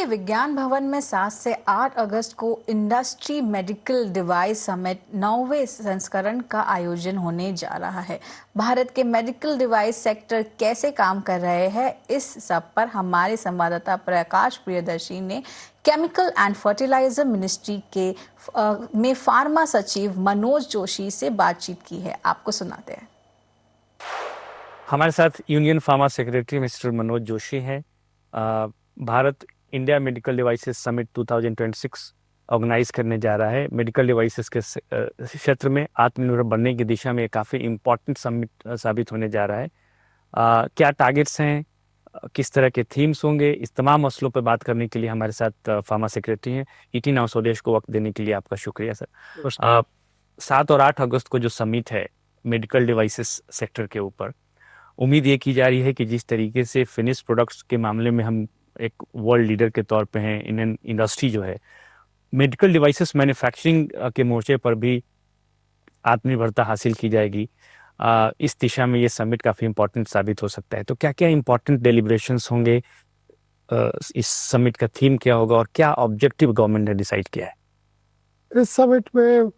के विज्ञान भवन में 7 से 8 अगस्त को इंडस्ट्री मेडिकल डिवाइस समिट 9वें संस्करण का आयोजन होने जा रहा है। भारत के मेडिकल डिवाइस सेक्टर कैसे काम कर रहे हैं, इस सब पर हमारे संवाददाता प्रकाश प्रियदर्शी ने केमिकल एंड फर्टिलाइजर मिनिस्ट्री में फार्मा सचिव मनोज जोशी से बातचीत की है। आपको सुनाते हैं। हमारे साथ union pharma secretary mister Manoj Joshi हैं। Bharat India medical devices summit 2026 organise करने जा रहा है। मेडिकल डिवाइसेस के क्षेत्र में आत्मनिर्भर बनने की दिशा में काफ़ी इम्पोर्टेंट समिट साबित होने जा रहा है। क्या टारगेट्स हैं, किस तरह के थीम्स होंगे, इस तमाम मसलों पर बात करने के लिए हमारे साथ फार्मा सेक्रेटरी हैं। ईटी नाउ स्वदेश को वक्त देने के लिए आपका शुक्रिया सर। 7 और 8 अगस्त को जो समिट है मेडिकल डिवाइसेस सेक्टर के ऊपर, उम्मीद ये की जा रही है कि जिस तरीके से फिनिश प्रोडक्ट्स के मामले में हम एक वर्ल्ड लीडर के तौर पे हैं, इंडियन इंडस्ट्री जो है मेडिकल डिवाइसेस मैन्युफैक्चरिंग के मोर्चे पर भी आत्मनिर्भरता हासिल की जाएगी। इस दिशा में ये समिट काफ़ी इंपॉर्टेंट साबित हो सकता है। तो क्या क्या इंपॉर्टेंट डेलिब्रेशंस होंगे, इस समिट का थीम क्या होगा और क्या ऑब्जेक्टिव गवर्नमेंट ने डिसाइड किया है? इस समिट में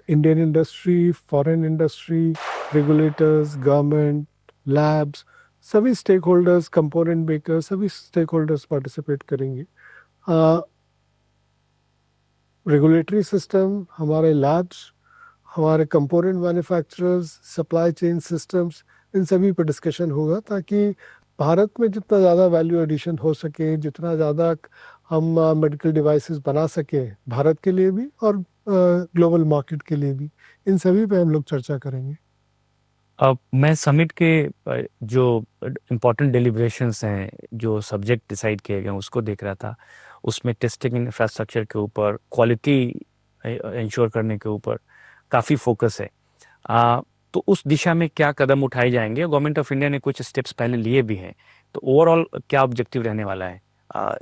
Indian industry, foreign industry, regulators, government, labs, सभी स्टेक होल्डर्स, कंपोनेंट मेकर्स, सभी स्टेक होल्डर्स पार्टिसिपेट करेंगे। रेगुलेटरी सिस्टम, हमारे लैब्स, हमारे component manufacturers, supply chain systems, इन सभी पर डिस्कशन होगा ताकि भारत में जितना ज़्यादा वैल्यू एडिशन हो सके, जितना ज़्यादा हम मेडिकल डिवाइसेस बना सकें भारत के लिए भी और ग्लोबल मार्केट के लिए भी, इन सभी पे हम लोग चर्चा करेंगे। मैं समिट के जो इम्पोर्टेंट डेलिब्रेशंस हैं, जो सब्जेक्ट डिसाइड किए गए उसको देख रहा था। उसमें टेस्टिंग इंफ्रास्ट्रक्चर के ऊपर, क्वालिटी इंश्योर करने के ऊपर काफ़ी फोकस है। तो उस दिशा में क्या कदम उठाए जाएंगे? गवर्नमेंट ऑफ इंडिया ने कुछ स्टेप्स पहले लिए भी हैं, तो ओवरऑल क्या ऑब्जेक्टिव रहने वाला है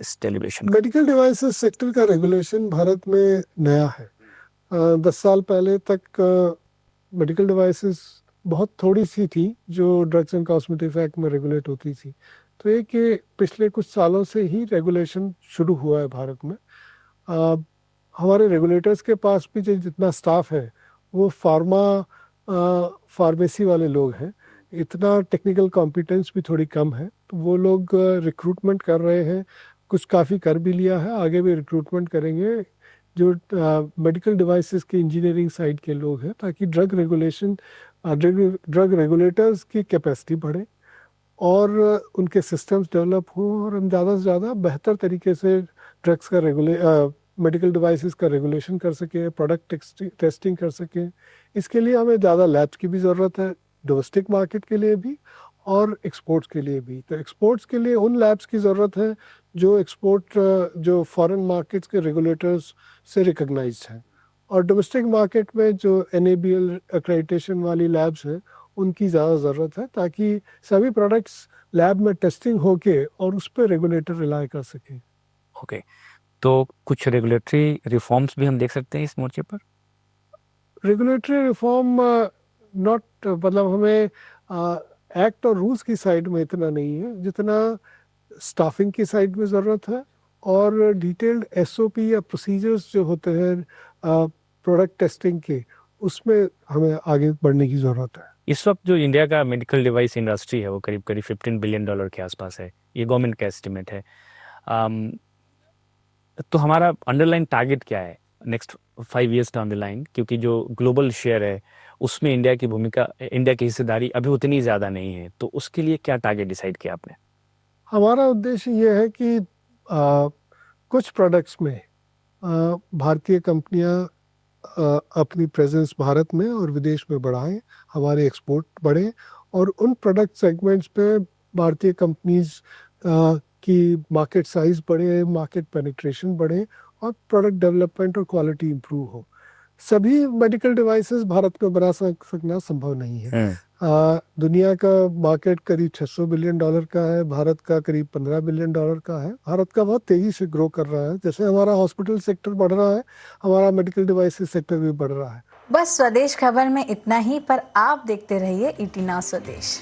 इस डेलिब्रेशन? मेडिकल डिवाइसेस सेक्टर का रेगुलेशन भारत में नया है। 10 साल पहले तक मेडिकल डिवाइसेस बहुत थोड़ी सी थी जो ड्रग्स एंड कॉस्मेटिक्स एक्ट में रेगुलेट होती थी। तो ये कि पिछले कुछ सालों से ही रेगुलेशन शुरू हुआ है भारत में। हमारे रेगुलेटर्स के पास भी जो जितना स्टाफ है वो फार्मेसी वाले लोग हैं। इतना टेक्निकल कॉम्पिटेंस भी थोड़ी कम है, तो वो लोग रिक्रूटमेंट कर रहे हैं। कुछ काफ़ी कर भी लिया है, आगे भी रिक्रूटमेंट करेंगे जो मेडिकल डिवाइसेस के इंजीनियरिंग साइड के लोग हैं, ताकि ड्रग रेगुलेटर्स की कैपेसिटी बढ़े और उनके सिस्टम्स डेवलप हों और हम ज़्यादा से ज़्यादा बेहतर तरीके से ड्रग्स का मेडिकल डिवाइसेस का रेगुलेशन कर सकें, प्रोडक्ट टेस्टिंग कर सकें। इसके लिए हमें ज़्यादा लैब्स की भी ज़रूरत है, डोमेस्टिक मार्केट के लिए भी और एक्सपोर्ट्स के लिए भी। तो एक्सपोर्ट्स के लिए उन लैब्स की ज़रूरत है जो फॉरेन मार्केट्स के रेगुलेटर्स से रिकग्नाइज्ड हैं, और डोमेस्टिक मार्केट में जो NABL एक्रेडिटेशन वाली लैब्स हैं उनकी ज़्यादा ज़रूरत है, ताकि सभी प्रोडक्ट्स लैब में टेस्टिंग होके और उस पर रेगुलेटर रिलाई कर सकें। ओके, तो कुछ रेगुलेटरी रिफॉर्म्स भी हम देख सकते हैं इस मोर्चे पर? रेगुलेटरी रिफॉर्म मतलब हमें एक्ट और रूल्स की साइड में इतना नहीं है जितना स्टाफिंग की साइड में ज़रूरत है, और डिटेल्ड SOP या प्रोसीजर्स जो होते हैं प्रोडक्ट टेस्टिंग के, उसमें हमें आगे बढ़ने की ज़रूरत है। इस वक्त जो इंडिया का मेडिकल डिवाइस इंडस्ट्री है वो करीब करीब $15 बिलियन के आसपास है, ये गवर्नमेंट का एस्टिमेट है। तो हमारा अंडरलाइन टारगेट क्या है next 5 years down the line? क्योंकि जो ग्लोबल शेयर है उसमें इंडिया की हिस्सेदारी अभी उतनी ज़्यादा नहीं है, तो उसके लिए क्या टारगेट डिसाइड किया आपने? हमारा उद्देश्य ये है कि कुछ प्रोडक्ट्स में भारतीय कंपनियां अपनी प्रेजेंस भारत में और विदेश में बढ़ाएं, हमारे एक्सपोर्ट बढ़े, और उन प्रोडक्ट सेगमेंट्स पे भारतीय कंपनीज की मार्केट साइज बढ़े, मार्केट पेनिट्रेशन बढ़े और प्रोडक्ट डेवलपमेंट और क्वालिटी इंप्रूव हो। सभी मेडिकल डिवाइसेस भारत में बना सकना संभव नहीं है। दुनिया का मार्केट करीब $600 बिलियन का है, भारत का करीब $15 बिलियन का है। भारत का बहुत तेजी से ग्रो कर रहा है। जैसे हमारा हॉस्पिटल सेक्टर बढ़ रहा है, हमारा मेडिकल डिवाइसेस सेक्टर भी बढ़ रहा है। बस स्वदेश खबर में इतना ही, पर आप देखते रहिए ईटी नाउ स्वदेश।